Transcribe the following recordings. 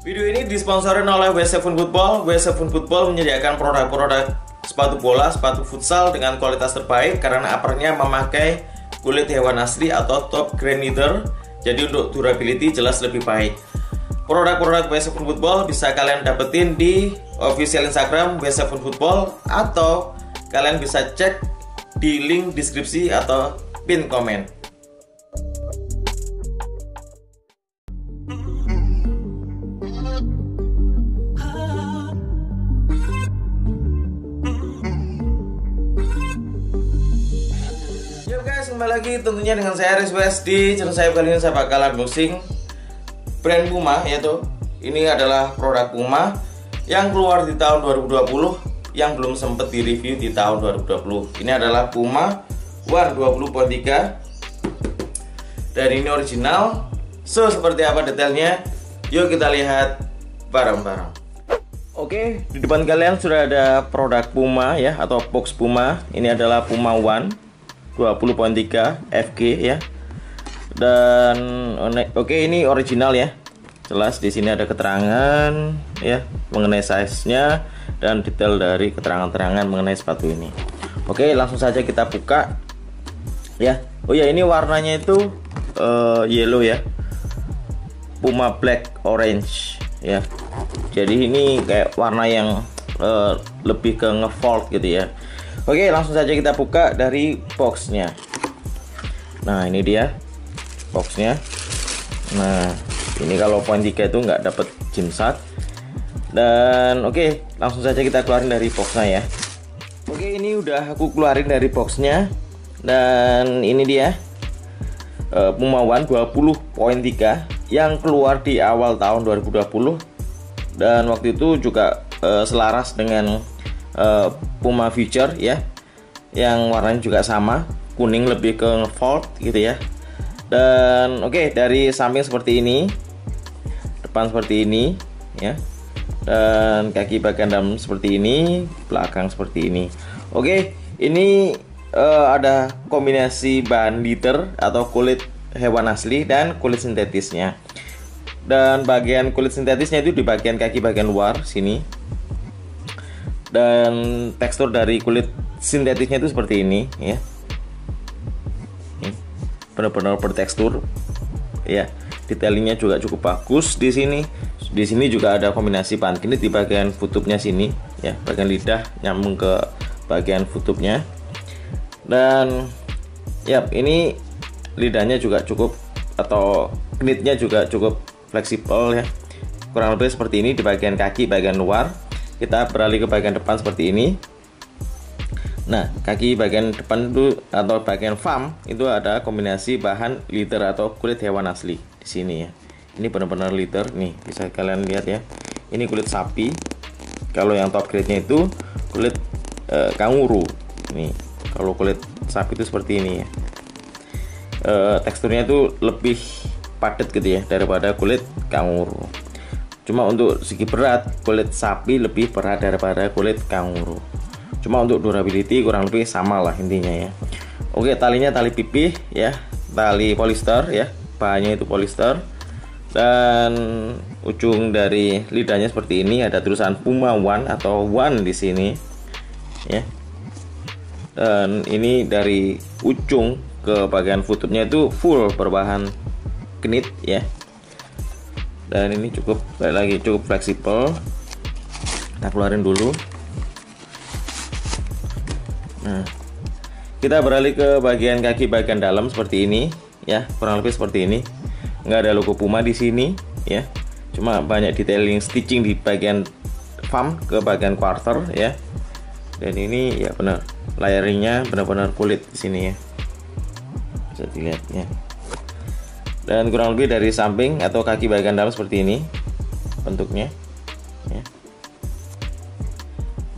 Video ini disponsori oleh W7 Football. W7 Football menyediakan produk-produk sepatu bola, sepatu futsal dengan kualitas terbaik karena uppernya memakai kulit hewan asli atau top grain leather. Jadi untuk durability jelas lebih baik. Produk-produk W7 Football bisa kalian dapetin di official Instagram W7 Football atau kalian bisa cek di link deskripsi atau pin komen. Kembali lagi tentunya dengan saya Rizwes. Di channel saya kali ini saya bakalan unboxing brand Puma, yaitu ini adalah produk Puma yang keluar di tahun 2020 yang belum sempat di review di tahun 2020. Ini adalah Puma One 20.3 dan ini original. So seperti apa detailnya? Yuk kita lihat bareng-bareng. Oke, di depan kalian sudah ada produk Puma ya, atau box Puma. Ini adalah Puma One 20.3 FG ya. Dan oke, ini original ya. Jelas di sini ada keterangan ya mengenai size-nya dan detail dari keterangan-keterangan mengenai sepatu ini. Oke, langsung saja kita buka ya. Oh ya, ini warnanya itu yellow ya. Puma Black Orange ya. Jadi ini kayak warna yang lebih ke ngefold gitu ya. Oke, langsung saja kita buka dari boxnya. Nah, ini dia boxnya. Nah, ini kalau poin 3 itu nggak dapet jimsat. Dan oke, langsung saja kita keluarin dari boxnya ya. Oke, ini udah aku keluarin dari boxnya. Dan ini dia Puma One 20.3 yang keluar di awal tahun 2020. Dan waktu itu juga selaras dengan Puma Future ya, yang warnanya juga sama, kuning lebih ke fold gitu ya. Dan oke, dari samping seperti ini, depan seperti ini ya, dan kaki bagian dalam seperti ini, belakang seperti ini. Oke, ini ada kombinasi bahan leather atau kulit hewan asli dan kulit sintetisnya. Dan bagian kulit sintetisnya itu di bagian kaki bagian luar sini. Dan tekstur dari kulit sintetisnya itu seperti ini ya, benar-benar bertekstur ya. Detailingnya juga cukup bagus di sini. Di sini juga ada kombinasi bahan knit di bagian futupnya sini ya, bagian lidah nyambung ke bagian futupnya. Dan ya, ini lidahnya juga cukup, atau knitnya juga cukup fleksibel ya, kurang lebih seperti ini di bagian kaki bagian luar. Kita beralih ke bagian depan seperti ini. Nah, kaki bagian depan itu atau bagian farm itu ada kombinasi bahan leather atau kulit hewan asli di sini ya. Ini benar-benar leather nih, bisa kalian lihat ya. Ini kulit sapi. Kalau yang top grade-nya itu kulit kanguru. Nih, kalau kulit sapi itu seperti ini ya. Teksturnya itu lebih padat gitu ya daripada kulit kanguru. Cuma untuk segi berat, kulit sapi lebih berat daripada kulit kanguru. Cuma untuk durability kurang lebih sama lah intinya ya. Oke, talinya tali pipih ya, tali polyester ya, bahannya itu polyester. Dan ujung dari lidahnya seperti ini, ada tulisan Puma One atau One di sini ya. Dan ini dari ujung ke bagian futupnya itu full berbahan knit ya. Dan ini cukup fleksibel. Kita keluarin dulu. Nah, kita beralih ke bagian kaki bagian dalam seperti ini ya, kurang lebih seperti ini. Nggak ada logo Puma di sini ya, cuma banyak detailing stitching di bagian farm ke bagian quarter ya. Dan ini ya benar, layeringnya benar-benar kulit di sini ya, bisa dilihat ya. Dan kurang lebih dari samping atau kaki bagian dalam seperti ini bentuknya ya.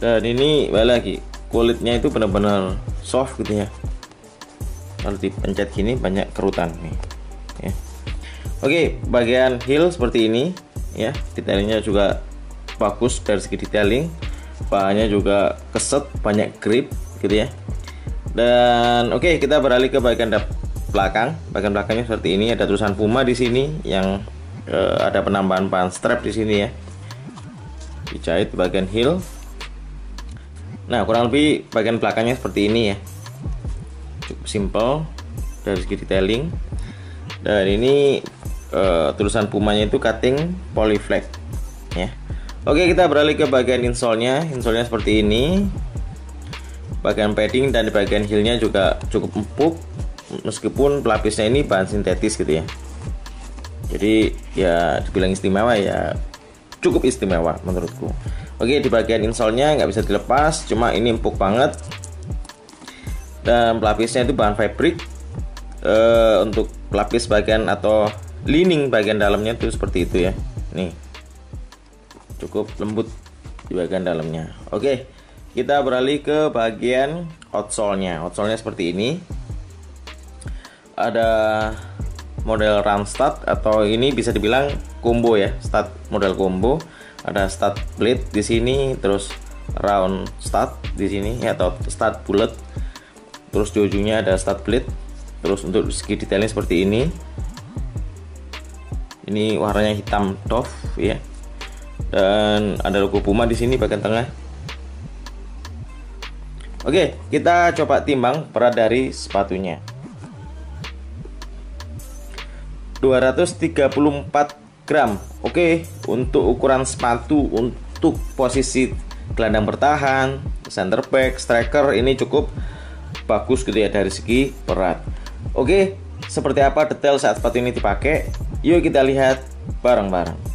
Dan ini balik lagi, kulitnya itu benar-benar soft gitu ya. Kalau dipencet gini banyak kerutan nih ya. Oke, bagian heel seperti ini ya, detailingnya juga bagus dari segi detailing. Bahannya juga keset, banyak grip gitu ya. Dan oke, kita beralih ke bagian belakang. Bagian belakangnya seperti ini, ada tulisan Puma di sini yang ada penambahan ban strap di sini ya, dijahit di bagian heel. Nah, kurang lebih bagian belakangnya seperti ini ya, cukup simple dari segi detailing. Dan ini tulisan Pumanya itu cutting polyflex ya. Oke, kita beralih ke bagian insole-nya. Insole-nya seperti ini. Bagian padding dan di bagian heel-nya juga cukup empuk, meskipun pelapisnya ini bahan sintetis gitu ya. Jadi ya dibilang istimewa ya cukup istimewa menurutku. Oke, di bagian insole-nya nggak bisa dilepas, cuma ini empuk banget. Dan pelapisnya itu bahan fabric. Untuk pelapis bagian atau lining bagian dalamnya tuh seperti itu ya. Nih, cukup lembut di bagian dalamnya. Oke, kita beralih ke bagian outsole-nya. Outsole-nya seperti ini. Ada model round stud, atau ini bisa dibilang combo ya, stud model combo. Ada stud blade di sini, terus round stud di sini ya, atau stud bullet. Terus di ujungnya ada stud blade. Terus untuk segi detailnya seperti ini. Ini warnanya hitam doff ya. Dan ada logo Puma di sini bagian tengah. Oke, kita coba timbang berat dari sepatunya. 234 gram. Oke, untuk ukuran sepatu, untuk posisi gelandang bertahan, center back, striker, ini cukup bagus gitu ya dari segi berat. Oke, seperti apa detail saat sepatu ini dipakai? Yuk kita lihat bareng-bareng.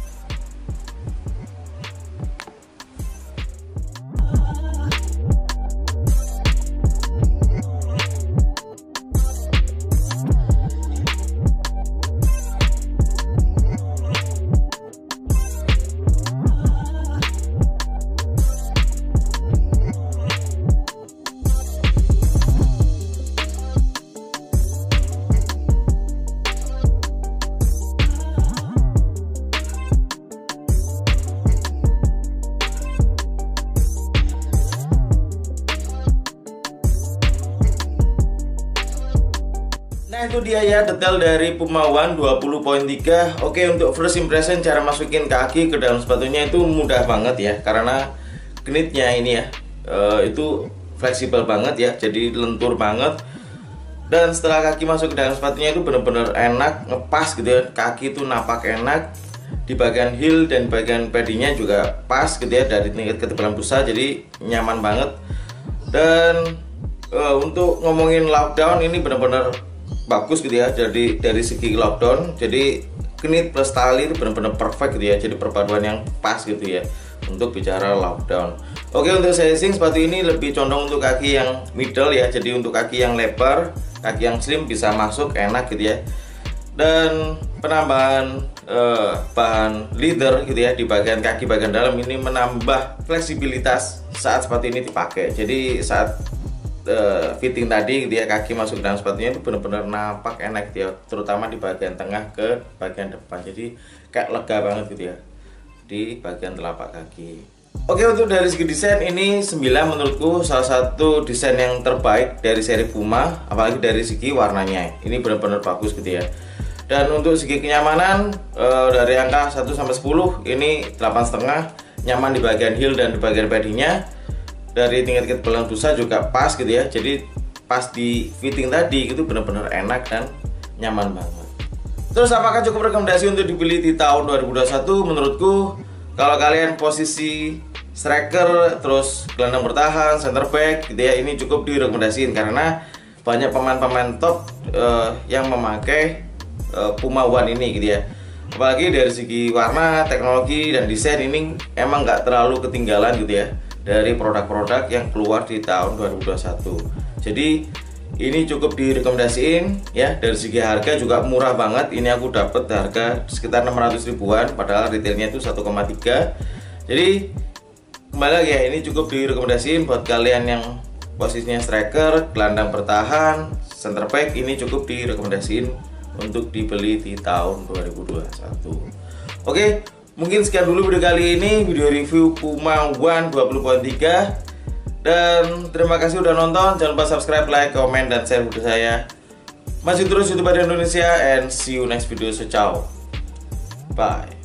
Nah, itu dia ya detail dari Puma One 20.3. Oke, untuk first impression cara masukin kaki ke dalam sepatunya itu mudah banget ya, karena knitnya ini ya itu fleksibel banget ya, jadi lentur banget. Dan setelah kaki masuk ke dalam sepatunya itu benar-benar enak, ngepas gitu ya, kaki itu napak enak. Di bagian heel dan bagian paddingnya juga pas gitu ya, dari tingkat ketebalan busa, jadi nyaman banget. Dan untuk ngomongin lockdown ini benar-benar bagus gitu ya, jadi dari segi lockdown, jadi knit plus tali itu benar-benar perfect gitu ya, jadi perpaduan yang pas gitu ya untuk bicara lockdown. Oke, untuk sizing sepatu ini lebih condong untuk kaki yang middle ya, jadi untuk kaki yang lebar, kaki yang slim bisa masuk enak gitu ya. Dan penambahan bahan leather gitu ya di bagian kaki bagian dalam ini menambah fleksibilitas saat sepatu ini dipakai. Jadi saat fitting tadi gitu ya, kaki masuk dalam sepatunya itu benar-benar napak enak gitu ya, terutama di bagian tengah ke bagian depan, jadi kayak lega banget gitu ya di bagian telapak kaki. Oke, untuk dari segi desain ini 9 menurutku salah satu desain yang terbaik dari seri Puma, apalagi dari segi warnanya ini benar-benar bagus gitu ya. Dan untuk segi kenyamanan dari angka 1 sampai 10 ini 8,5, nyaman di bagian heel dan di bagian paddingnya. Dari tingkat ketebalan busa juga pas gitu ya, jadi pas di fitting tadi itu benar-benar enak dan nyaman banget. Terus apakah cukup rekomendasi untuk dibeli di tahun 2021? Menurutku kalau kalian posisi striker, terus gelandang bertahan, center back gitu ya, ini cukup direkomendasiin karena banyak pemain-pemain top yang memakai Puma One ini gitu ya. Apalagi dari segi warna, teknologi dan desain ini emang nggak terlalu ketinggalan gitu ya dari produk-produk yang keluar di tahun 2021. Jadi ini cukup direkomendasiin ya. Dari segi harga juga murah banget. Ini aku dapat harga sekitar 600 ribuan padahal retailnya itu 1,3. Jadi kembali lagi ya, ini cukup direkomendasiin buat kalian yang posisinya striker, gelandang bertahan, center back, ini cukup direkomendasiin untuk dibeli di tahun 2021. Oke, mungkin sekian dulu video kali ini, video review Puma One 20.3. Dan terima kasih udah nonton. Jangan lupa subscribe, like, comment, dan share video saya. Masih terus YouTuber Indonesia, and see you next video. So, ciao. Bye.